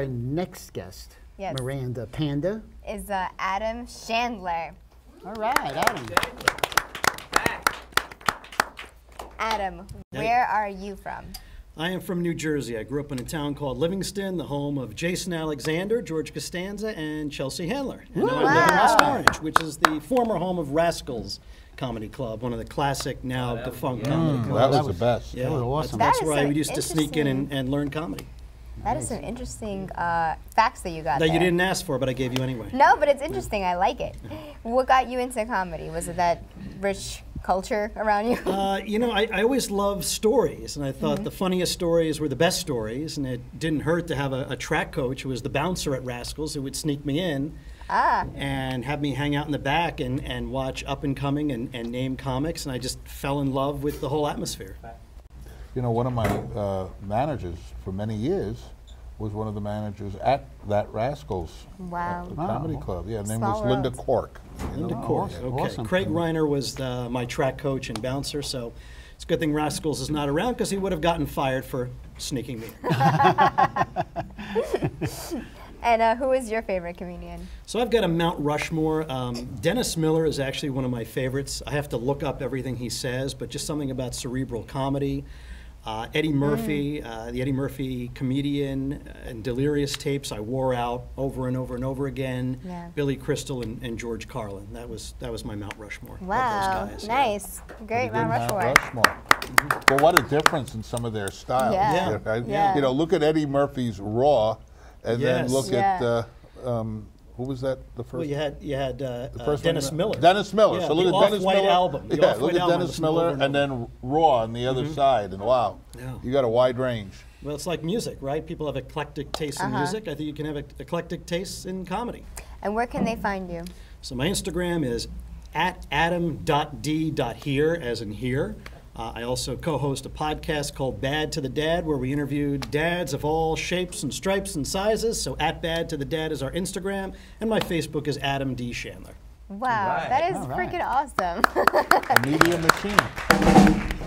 our next guest, Yes. Miranda Panda. Is Adam Shandler. All right, Adam. Adam, where are you from? I am from New Jersey. I grew up in a town called Livingston, the home of Jason Alexander, George Costanza, and Chelsea Handler. And now I live in West Orange, which is the former home of Rascals Comedy Club, one of the classic, now defunct comedy clubs. That was the best. Yeah, That was awesome. That's That is where I so used to sneak in interesting. and learn comedy. That is some interesting facts that you got That there. you didn't ask for, but I gave you anyway. No, but it's interesting. I like it. What got you into comedy? Was it that rich culture around you? You know, I always loved stories, and I thought the funniest stories were the best stories, and it didn't hurt to have a track coach who was the bouncer at Rascals who would sneak me in and have me hang out in the back and watch up and coming and name comics, and I just fell in love with the whole atmosphere. You know, one of my managers for many years was one of the managers at that Rascals Wow. Comedy Club. Yeah, her name Small was Linda world. Cork. Linda Cork. Okay. Awesome. Craig Reiner was my track coach and bouncer, so it's a good thing Rascals is not around because he would have gotten fired for sneaking me in. And who is your favorite comedian? So I've got a Mount Rushmore. Dennis Miller is actually one of my favorites. I have to look up everything he says, but just something about cerebral comedy. Eddie Murphy, the Eddie Murphy comedian and Delirious tapes I wore out over and over and over again. Yeah. Billy Crystal and George Carlin. That was my Mount Rushmore. Wow, Love those guys. nice. Great, Mount Rushmore. But what a difference in some of their styles. Yeah. Right? Yeah. You know, look at Eddie Murphy's Raw, and then Yes. look Yeah. at who was that? The first. Well, you had first Dennis one? Miller. Dennis Miller. Yeah, so look the at Dennis Off-White Miller. album. The Yeah, Off-White look at album Dennis was over Miller, and and then Raw on the other side, and wow, Yeah. you got a wide range. Well, it's like music, right? People have eclectic tastes in music. I think you can have eclectic tastes in comedy. And where can they find you? So my Instagram is @adam.d.here, as in here. I also co-host a podcast called Bad to the Dad, where we interview dads of all shapes and stripes and sizes. So @Bad to the Dad is our Instagram, and my Facebook is Adam D. Chandler. Wow, that is freaking awesome. A media machine.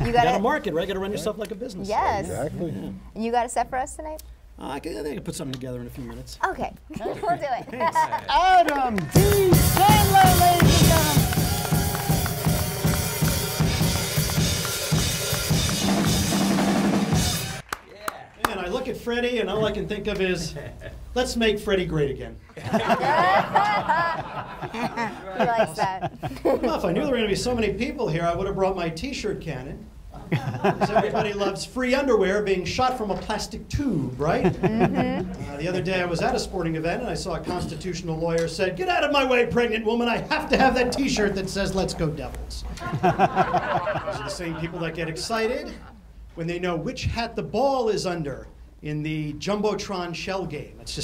You Got to got market, right? Got to run yourself like a business. Yes. Exactly. You got a set for us tonight? I think I can put something together in a few minutes. Okay, we'll do it. Adam D. Chandler, ladies and gentlemen. And I look at Freddie, and all I can think of is, let's make Freddie great again. He likes that. Well, if I knew there were going to be so many people here, I would have brought my T-shirt cannon. Because everybody loves free underwear being shot from a plastic tube, right? The other day I was at a sporting event and I saw a constitutional lawyer said, "Get out of my way, pregnant woman. I have to have that T-shirt that says, 'Let's go Devils.'" Those are the same people that get excited when they know which hat the ball is under in the Jumbotron shell game. It's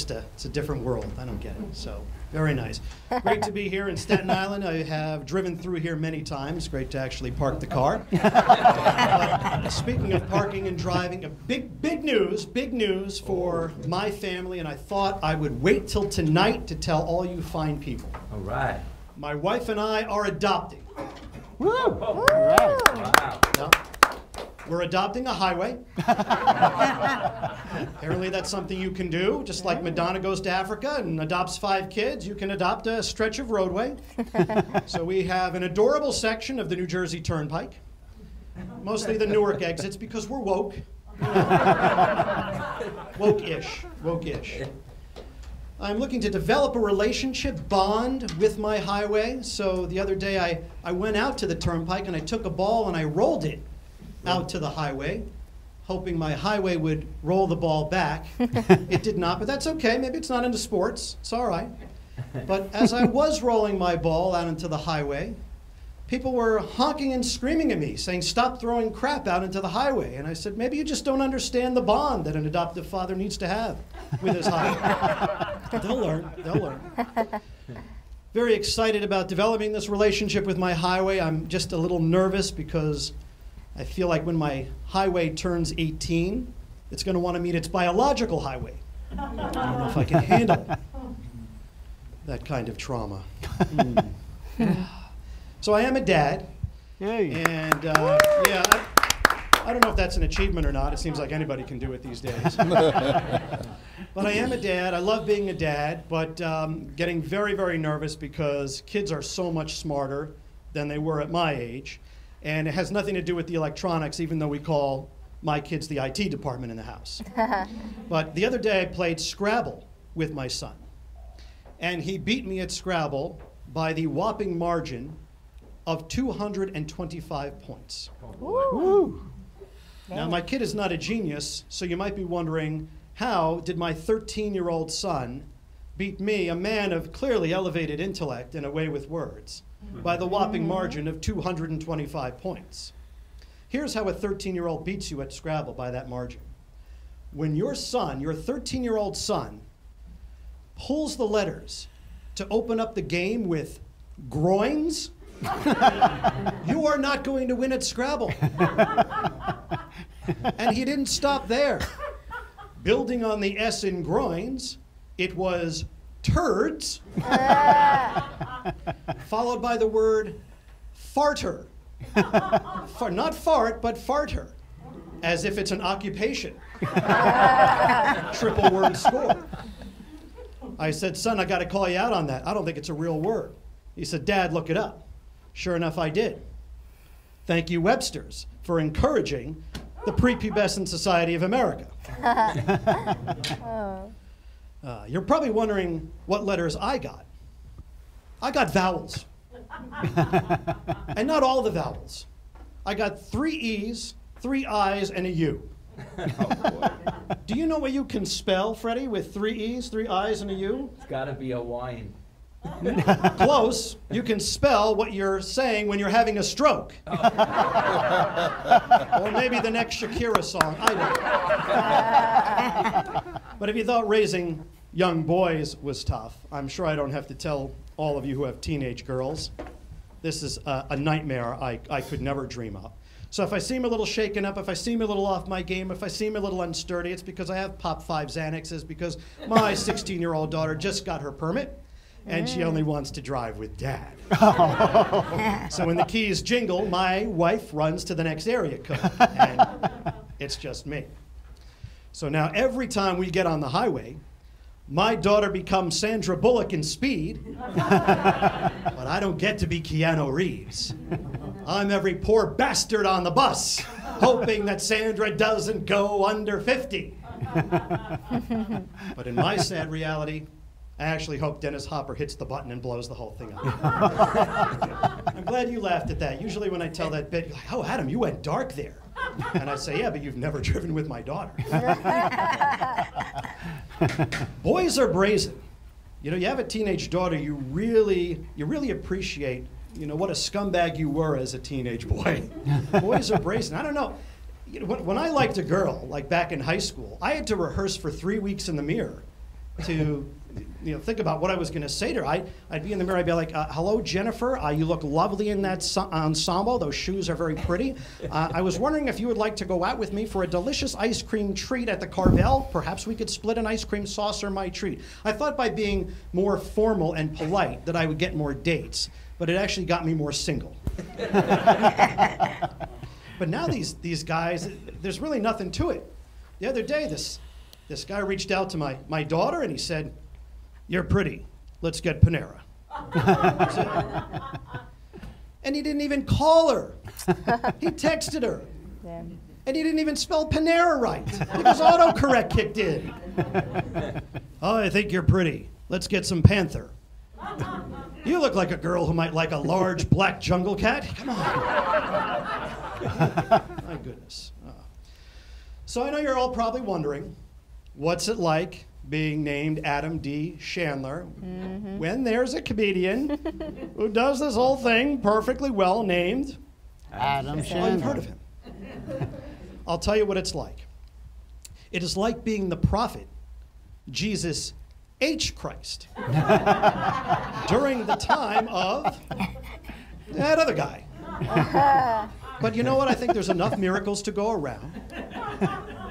a different world. I don't get it. So, very nice. Great to be here in Staten Island. I have driven through here many times. Great to actually park the car. But speaking of parking and driving, big news for my family, and I thought I would wait till tonight to tell all you fine people. All right. My wife and I are adopting. Woo! All right. Wow. Yeah. We're adopting a highway. Apparently that's something you can do. Just like Madonna goes to Africa and adopts 5 kids, you can adopt a stretch of roadway. So we have an adorable section of the New Jersey Turnpike. Mostly the Newark exits because we're woke. You know. Woke-ish. I'm looking to develop a relationship bond with my highway. So the other day I went out to the Turnpike and I took a ball and I rolled it out to the highway, hoping my highway would roll the ball back. It did not, but that's okay. Maybe it's not into sports. It's all right. But as I was rolling my ball out into the highway, people were honking and screaming at me, saying, "Stop throwing crap out into the highway." And I said, maybe you just don't understand the bond that an adoptive father needs to have with his highway. They'll learn. Very excited about developing this relationship with my highway. I'm just a little nervous because I feel like when my highway turns 18, it's going to want to meet its biological highway. I don't know if I can handle that kind of trauma. So I am a dad. Yay. And yeah, I don't know if that's an achievement or not. It seems like anybody can do it these days. But I am a dad. I love being a dad, but getting very, very nervous because kids are so much smarter than they were at my age. And it has nothing to do with the electronics, even though we call my kids the IT department in the house. But the other day I played Scrabble with my son. And he beat me at Scrabble by the whopping margin of 225 points. Woo. Now, my kid is not a genius, so you might be wondering, how did my 13-year-old son beat me, a man of clearly elevated intellect and a way with words, by the whopping margin of 225 points? Here's how a 13-year-old beats you at Scrabble by that margin. When your son, your 13-year-old son, pulls the letters to open up the game with groins, you are not going to win at Scrabble. And he didn't stop there. Building on the S in groins, it was turds, followed by the word farter. Not fart, but farter, as if it's an occupation. Triple word score. I said, son, I got to call you out on that. I don't think it's a real word. He said, Dad, look it up. Sure enough, I did. Thank you, Webster's, for encouraging the Prepubescent Society of America. You're probably wondering what letters I got. I got vowels. And not all the vowels. I got 3 E's, 3 I's, and a U. Do you know what you can spell, Freddie, with 3 E's, 3 I's, and a U? It's got to be a wine. Close. You can spell what you're saying when you're having a stroke. Or maybe the next Shakira song. I don't know. But if you thought raising young boys was tough, I'm sure I don't have to tell all of you who have teenage girls. This is a nightmare I could never dream of. So if I seem a little shaken up, if I seem a little off my game, if I seem a little unsturdy, it's because I have Pop 5 Xanaxes, because my 16-year-old daughter just got her permit, and she only wants to drive with Dad. So when the keys jingle, my wife runs to the next area code, and it's just me. So now every time we get on the highway, my daughter becomes Sandra Bullock in Speed, but I don't get to be Keanu Reeves. I'm every poor bastard on the bus, hoping that Sandra doesn't go under 50. But in my sad reality, I actually hope Dennis Hopper hits the button and blows the whole thing up. I'm glad you laughed at that. Usually when I tell that bit, you're like, oh, Adam, you went dark there. And I say, yeah, but you've never driven with my daughter. Boys are brazen. You know, you have a teenage daughter, you really appreciate, you know, what a scumbag you were as a teenage boy. Boys are brazen. I don't know. You know, when I liked a girl, like back in high school, I had to rehearse for 3 weeks in the mirror to, you know, think about what I was going to say to her. I'd be in the mirror, I'd be like, hello, Jennifer, you look lovely in that ensemble. Those shoes are very pretty. I was wondering if you would like to go out with me for a delicious ice cream treat at the Carvel. Perhaps we could split an ice cream saucer, my treat. I thought by being more formal and polite that I would get more dates, but it actually got me more single. But now these guys, there's really nothing to it. The other day, this guy reached out to my daughter and he said, you're pretty, let's get Panera. And he didn't even call her. He texted her. Yeah. And he didn't even spell Panera right, because autocorrect kicked in. Oh, I think you're pretty, let's get some Panther. You look like a girl who might like a large black jungle cat. Come on. My goodness. So I know you're all probably wondering, what's it like being named Adam D. Shandler when there's a comedian who does this whole thing perfectly well named Adam Shandler. Oh, you've heard of him. I'll tell you what it's like. It is like being the prophet, Jesus H. Christ, during the time of that other guy. But you know what? I think there's enough miracles to go around.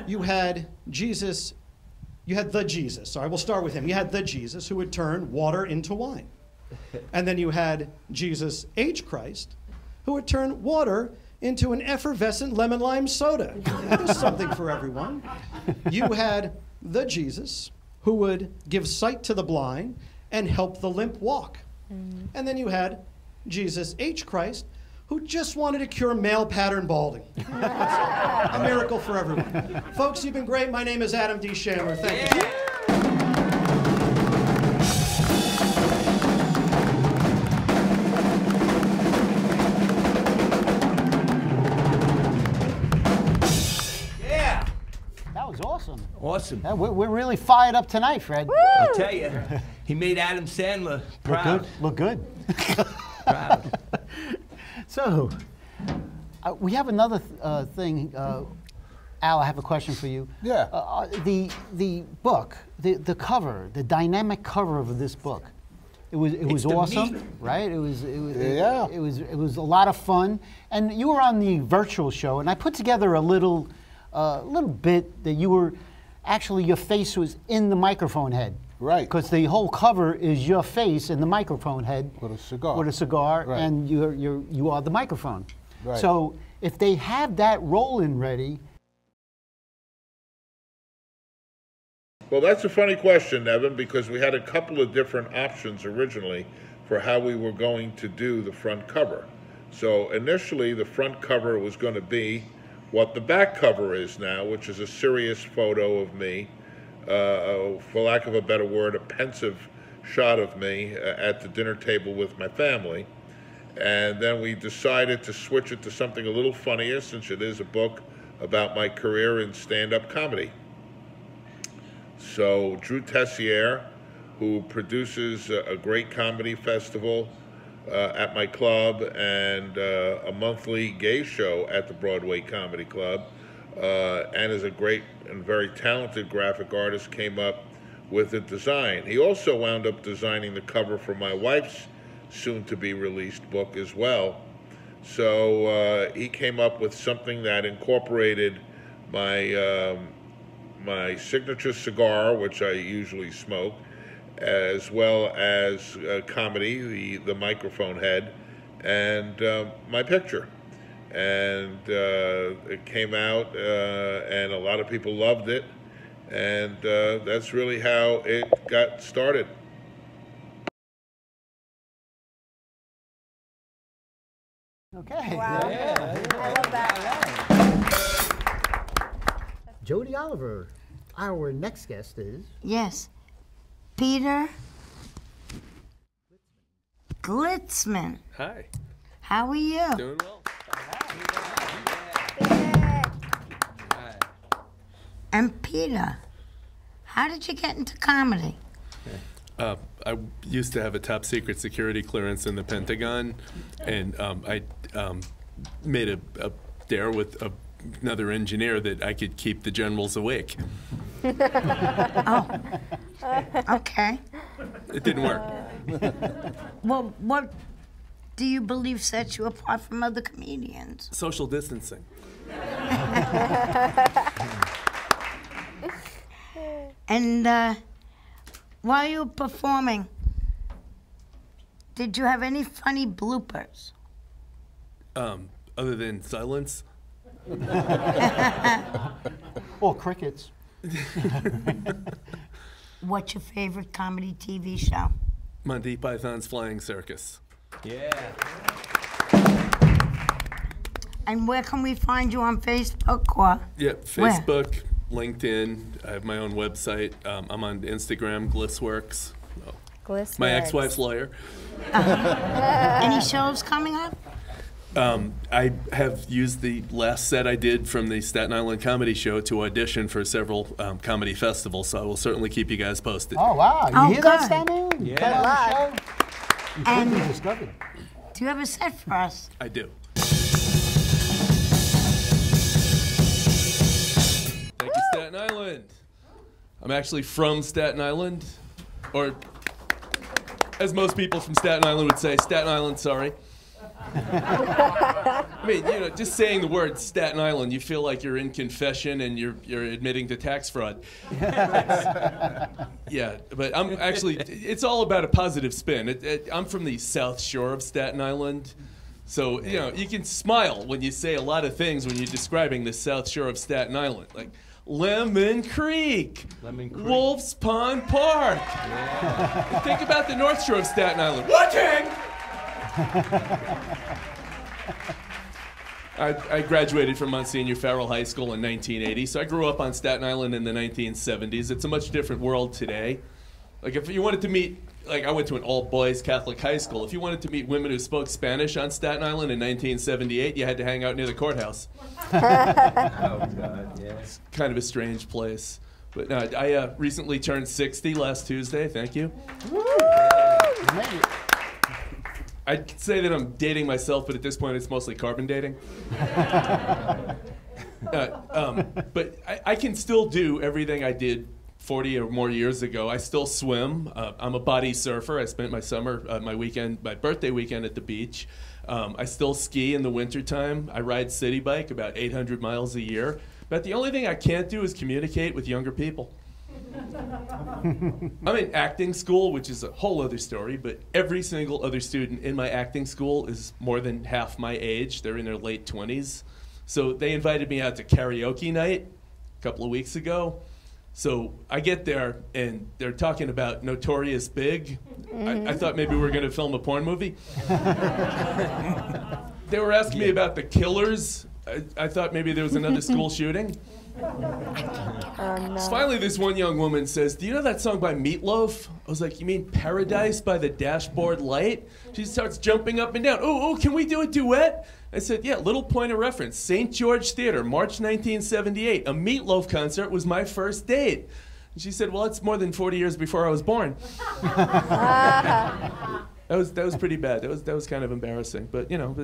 You had Jesus, you had the Jesus. Sorry, we'll start with him. You had the Jesus who would turn water into wine. And then you had Jesus H. Christ who would turn water into an effervescent lemon lime soda. There's something for everyone. You had the Jesus who would give sight to the blind and help the limp walk. And then you had Jesus H. Christ, who just wanted to cure male pattern balding. A miracle for everyone. Folks, you've been great. My name is Adam D. Shandler. Thank you. That was awesome. Awesome. Yeah, we're really fired up tonight, Fred. I'll tell you, he made Adam Sandler proud. Look good. Proud. So, we have another thing. Al, I have a question for you. Yeah. The book, the cover, the dynamic cover of this book, it was awesome, right? It was a lot of fun. And you were on the virtual show, and I put together a little bit that you were actually, your face was in the microphone head. Right. Because the whole cover is your face in the microphone head. With a cigar. With a cigar, Right. and you are the microphone. Right. So if they have that roll-in ready. Well, that's a funny question, Nevin, because we had a couple of different options originally for how we were going to do the front cover. So initially, the front cover was going to be what the back cover is now, which is a serious photo of me, for lack of a better word, a pensive shot of me at the dinner table with my family. And then we decided to switch it to something a little funnier, since it is a book about my career in stand-up comedy. So Drew Tessier, who produces a great comedy festival at my club and a monthly gay show at the Broadway Comedy Club, and is a great and very talented graphic artist, came up with a design. He also wound up designing the cover for my wife's soon-to-be released book as well. So he came up with something that incorporated my my signature cigar, which I usually smoke, as well as comedy, the microphone head, and my picture. And it came out, and a lot of people loved it, and that's really how it got started. Okay. Wow. I love that. Jody Oliver, our next guest is. Yes. Peter Glismann. Hi. How are you? Doing well. Hi. And Peter, how did you get into comedy? I used to have a top secret security clearance in the Pentagon, and I made a dare with another engineer that I could keep the generals awake. Oh. Okay. It didn't work. Well, what do you believe sets you apart from other comedians? Social distancing. And while you were performing, did you have any funny bloopers? Other than silence. Or crickets. What's your favorite comedy TV show? Monty Python's Flying Circus. Yeah. And where can we find you on Facebook or? Yep, Where? Facebook, LinkedIn. I have my own website. I'm on Instagram, Glisworks. Glismann. My ex-wife's lawyer. Any shows coming up? I have used the last set I did from the Staten Island Comedy Show to audition for several comedy festivals, so I will certainly keep you guys posted. Oh, wow. You Oh, hear that, good. Stanley? Yeah. Come on the show. You And- could be discovered. Do you have a set for us? I do. Thank you, Staten Island. I'm actually from Staten Island, or as most people from Staten Island would say, Staten Island, sorry. I mean, you know, just saying the word Staten Island, you feel like you're in confession and you're admitting to tax fraud. Yeah, but I'm actually, it's all about a positive spin. I'm from the South Shore of Staten Island, So, you know, you can smile when you say a lot of things when you're describing the South Shore of Staten Island. Like Lemon Creek, Wolf's Pond Park. Yeah. Think about the North Shore of Staten Island. Watching! I graduated from Monsignor Farrell High School in 1980, so I grew up on Staten Island in the 1970s. It's a much different world today. Like if you wanted to meet, like I went to an all-boys Catholic high school. If you wanted to meet women who spoke Spanish on Staten Island in 1978, you had to hang out near the courthouse. Oh, God, yeah. It's kind of a strange place. But no, I recently turned 60 last Tuesday. Thank you. I'd say that I'm dating myself, but at this point it's mostly carbon dating. But I can still do everything I did 40 or more years ago. I still swim. I'm a body surfer. I spent my summer, my birthday weekend at the beach. I still ski in the wintertime. I ride city bike about 800 miles a year. But the only thing I can't do is communicate with younger people. I'm in acting school, which is a whole other story, but every single other student in my acting school is more than half my age. They're in their late 20s. So they invited me out to karaoke night a couple of weeks ago. So I get there, and they're talking about Notorious Big. I thought maybe we were going to film a porn movie. They were asking me about The Killers. I thought maybe there was another school shooting. No. So finally, this one young woman says, "Do you know that song by Meatloaf?" I was like, "You mean Paradise by the Dashboard Light?" She starts jumping up and down. Oh, can we do a duet? I said, "Yeah, little point of reference. St. George Theater, March 1978. A Meatloaf concert was my first date." And she said, "Well, it's more than 40 years before I was born." That was pretty bad. That was kind of embarrassing. But, you know,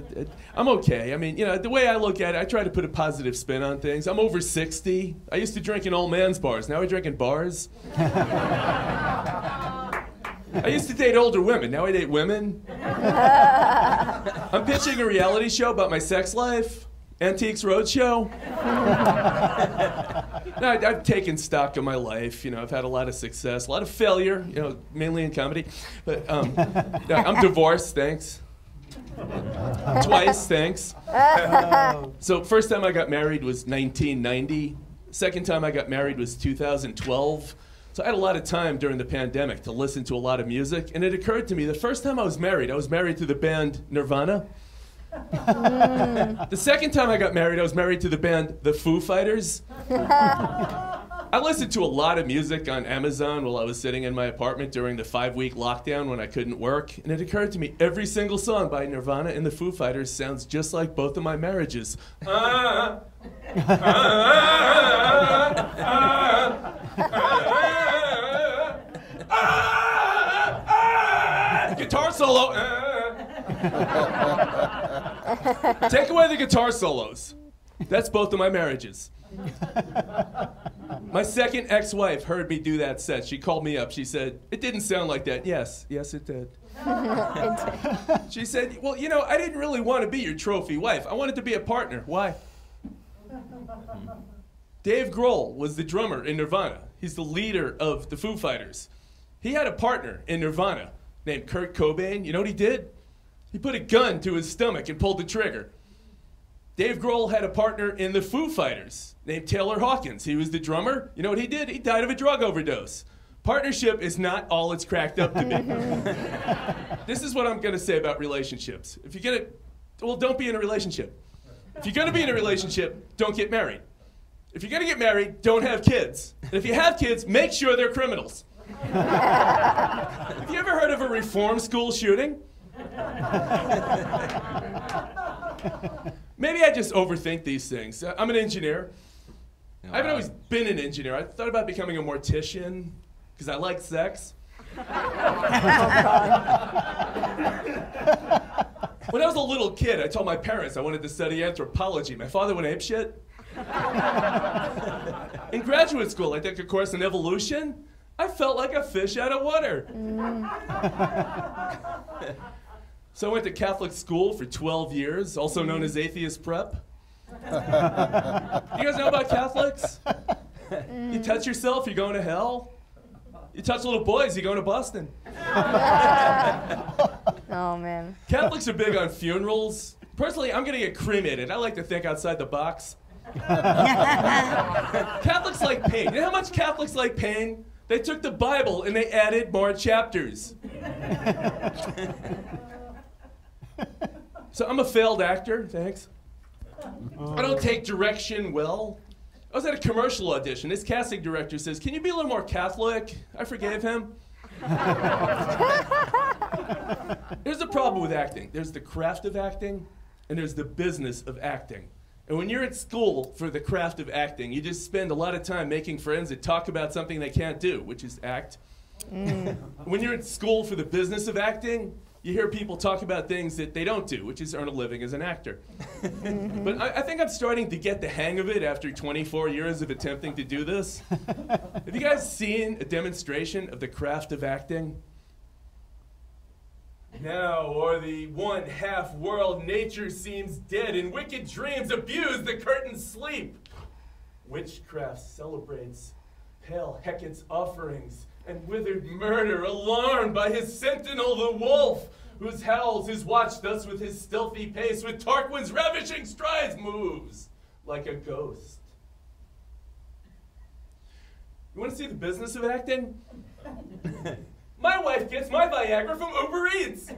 I'm okay. I mean, you know, the way I look at it, I try to put a positive spin on things. I'm over 60. I used to drink in old man's bars. Now I drink in bars. I used to date older women. Now I date women. I'm pitching a reality show about my sex life. Antiques Roadshow. No, I've taken stock of my life. You know, I've had a lot of success, a lot of failure. You know, mainly in comedy. But I'm divorced. Thanks. Twice. Thanks. So first time I got married was 1990. Second time I got married was 2012. So I had a lot of time during the pandemic to listen to a lot of music, and it occurred to me the first time I was married to the band Nirvana. The second time I got married, I was married to the band The Foo Fighters. I listened to a lot of music on Amazon while I was sitting in my apartment during the 5-week lockdown when I couldn't work, and it occurred to me every single song by Nirvana and The Foo Fighters sounds just like both of my marriages. Guitar solo. Take away the guitar solos. That's both of my marriages. My second ex-wife heard me do that set. She called me up. She said, "It didn't sound like that." Yes, it did. She said, "Well, you know, I didn't really want to be your trophy wife. I wanted to be a partner." Why? Dave Grohl was the drummer in Nirvana. He's the leader of the Foo Fighters. He had a partner in Nirvana named Kurt Cobain. You know what he did? He put a gun to his stomach and pulled the trigger. Dave Grohl had a partner in the Foo Fighters named Taylor Hawkins. He was the drummer. You know what he did? He died of a drug overdose. Partnership is not all it's cracked up to be. This is what I'm going to say about relationships. If you're going to, well, don't be in a relationship. If you're going to be in a relationship, don't get married. If you're going to get married, don't have kids. And if you have kids, make sure they're criminals. Have you ever heard of a reform school shooting? Maybe I just overthink these things. I'm an engineer. I haven't always been an engineer. I thought about becoming a mortician because I like sex. When I was a little kid, I told my parents I wanted to study anthropology. My father went apeshit. In graduate school, I took a course in evolution. I felt like a fish out of water. So I went to Catholic school for 12 years, also known as atheist prep. You guys know about Catholics? You touch yourself, you're going to hell. You touch little boys, you're going to Boston. Oh, man. Catholics are big on funerals. Personally, I'm going to get cremated. I like to think outside the box. Catholics like pain. You know how much Catholics like pain? They took the Bible and they added more chapters. So I'm a failed actor, thanks. I don't take direction well. I was at a commercial audition. This casting director says, "Can you be a little more Catholic?" I forgave him. Here's the problem with acting. There's the craft of acting, and there's the business of acting. And when you're at school for the craft of acting, you just spend a lot of time making friends that talk about something they can't do, which is act. When you're at school for the business of acting, you hear people talk about things that they don't do, which is earn a living as an actor. But I think I'm starting to get the hang of it after 24 years of attempting to do this. Have you guys seen a demonstration of the craft of acting? Now o'er the one-half world nature seems dead, and wicked dreams abuse the curtain's sleep. Witchcraft celebrates pale Hecate's offerings, and withered murder alarmed by his sentinel the wolf, whose howls is watched thus with his stealthy pace, with Tarquin's ravishing strides moves like a ghost. You want to see the business of acting? My wife gets my Viagra from Uber Eats.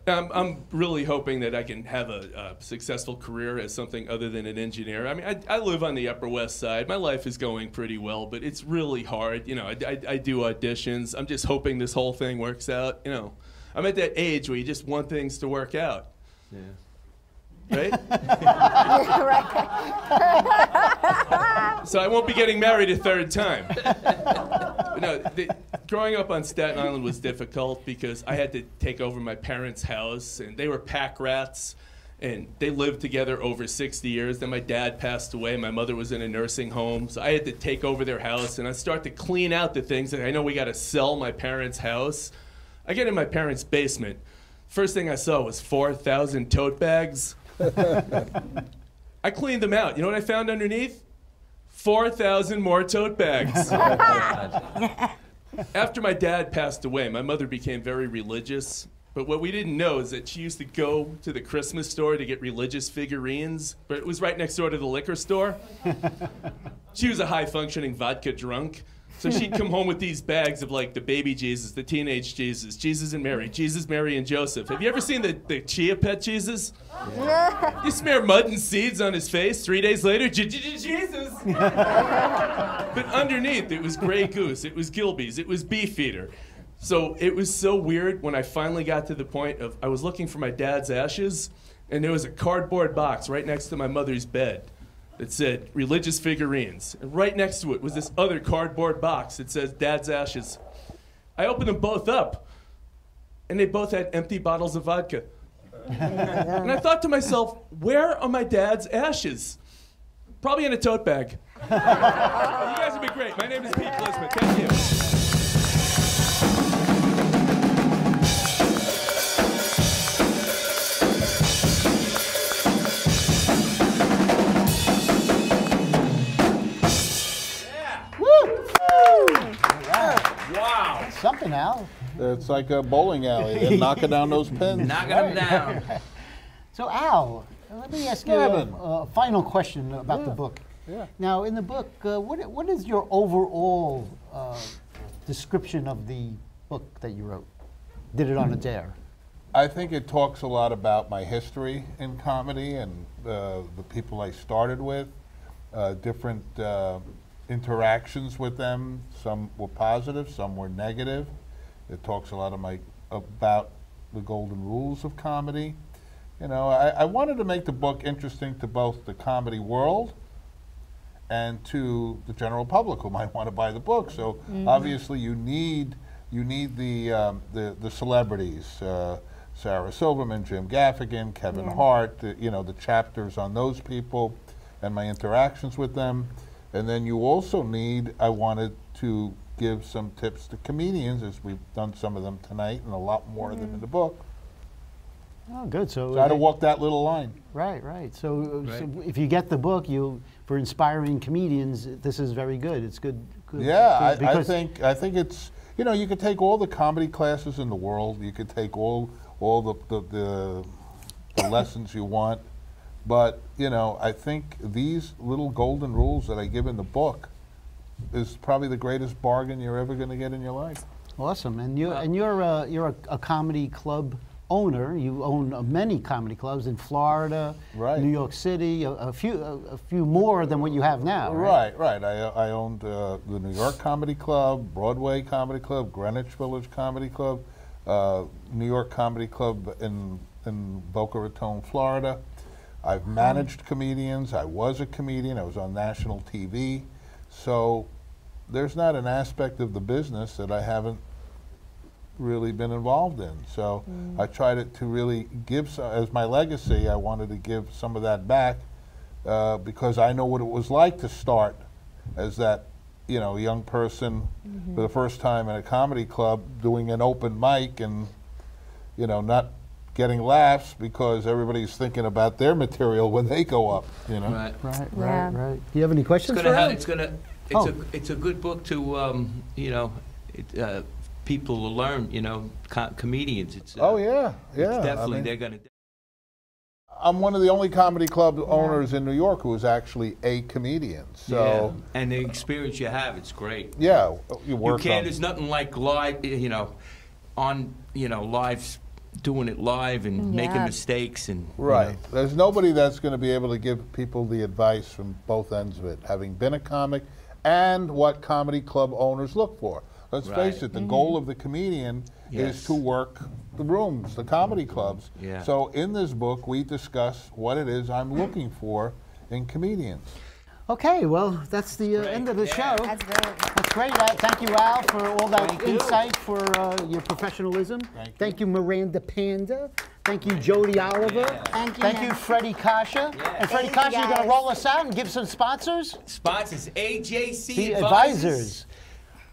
I'm really hoping that I can have a successful career as something other than an engineer. I mean, I live on the Upper West Side. My life is going pretty well, but it's really hard. You know, I do auditions. I'm just hoping this whole thing works out. You know, I'm at that age where you just want things to work out. Yeah. Right? So I won't be getting married a third time. No, growing up on Staten Island was difficult because I had to take over my parents' house, and they were pack rats, and they lived together over 60 years. Then my dad passed away. My mother was in a nursing home, so I had to take over their house, and I start to clean out the things. And I know we got to sell my parents' house. I get in my parents' basement. First thing I saw was 4,000 tote bags. I cleaned them out. You know what I found underneath? 4,000 more tote bags. After my dad passed away, my mother became very religious. But what we didn't know is that she used to go to the Christmas store to get religious figurines, but it was right next door to the liquor store. She was a high-functioning vodka drunk. So she'd come home with these bags of like the baby Jesus, the teenage Jesus, Jesus and Mary, Jesus, Mary, and Joseph. Have you ever seen the Chia Pet Jesus? You smear mud and seeds on his face. 3 days later, Jesus. But underneath, it was Grey Goose, it was Gilby's, it was Beefeater. So it was so weird when I finally got to the point of I was looking for my dad's ashes, and there was a cardboard box right next to my mother's bed that said religious figurines. And right next to it was this other cardboard box that says Dad's ashes. I opened them both up, and they both had empty bottles of vodka. And I thought to myself, where are my dad's ashes? Probably in a tote bag. You guys have been great. My name is Pete Glismann. Thank you. Wow. Something, Al. It's like a bowling alley. They're knocking down those pins. Knocking them down. So, Al, let me ask you a final question about the book. Yeah. Now, in the book, what is your overall description of the book that you wrote? Did it on a dare? I think it talks a lot about my history in comedy and the people I started with, different interactions with them. Some were positive, some were negative. It talks a lot about the golden rules of comedy. You know, I wanted to make the book interesting to both the comedy world and to the general public who might want to buy the book. So obviously you need the celebrities, Sarah Silverman, Jim Gaffigan, Kevin Hart, the chapters on those people and my interactions with them. And then you also I wanted to give some tips to comedians, as we've done some of them tonight and a lot more of them in the book. Oh, good. So how to walk that little line. Right. So if you get the book, for inspiring comedians, this is very good. It's good. Yeah, I think it's, you know, you could take all the comedy classes in the world. You could take all the lessons you want. But, you know, I think these little golden rules that I give in the book is probably the greatest bargain you're ever going to get in your life. Awesome. And you're a comedy club owner. You own many comedy clubs in Florida, right. New York City, a few more than what you have now. Right. Right. I owned the New York Comedy Club, Broadway Comedy Club, Greenwich Village Comedy Club, New York Comedy Club in Boca Raton, Florida. I've managed comedians. I was a comedian. I was on national TV. So there's not an aspect of the business that I haven't really been involved in. So I tried to really give, as my legacy, I wanted to give some of that back because I know what it was like to start as that, you know, young person for the first time in a comedy club doing an open mic and, you know, not getting laughs because everybody's thinking about their material when they go up, you know. Right. Do you have any questions for him? It's a good book to, you know, people will learn, you know, comedians. It's, yeah. It's definitely, I mean, they're going to. I'm one of the only comedy club owners in New York who is actually a comedian. So and the experience you have, it's great. Yeah, you work. There's nothing like live, you know, on, you know, live, doing it live and making mistakes and. Right. You know. There's nobody that's going to be able to give people the advice from both ends of it, having been a comic and what comedy club owners look for. Let's face it, the goal of the comedian is to work the rooms, the comedy clubs. Yeah. So in this book, we discuss what it is I'm looking for in comedians. Okay, well, that's the end of the show. That's great. That's great. Thank you, Al, for all that insight, for your professionalism. Thank you, Miranda Panda. Thank you, Jody Oliver. Thank you, Freddie Coscia. And Freddie Coscia, you're going to roll us out and give some sponsors? Sponsors, AJC Advisors.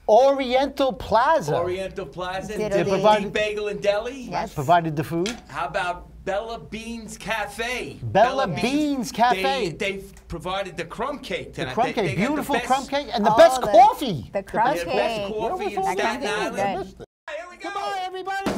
Oriental Plaza. Oriental Plaza. They Deep Bagel and Deli. Yes. Provided the food. How about Bella Beans Cafe? Bella Beans Cafe. They've provided the crumb cake tonight. The crumb cake, beautiful crumb cake, and the Oh, best coffee. The crumb cake. The best coffee in Staten Island. Good. Goodbye, everybody.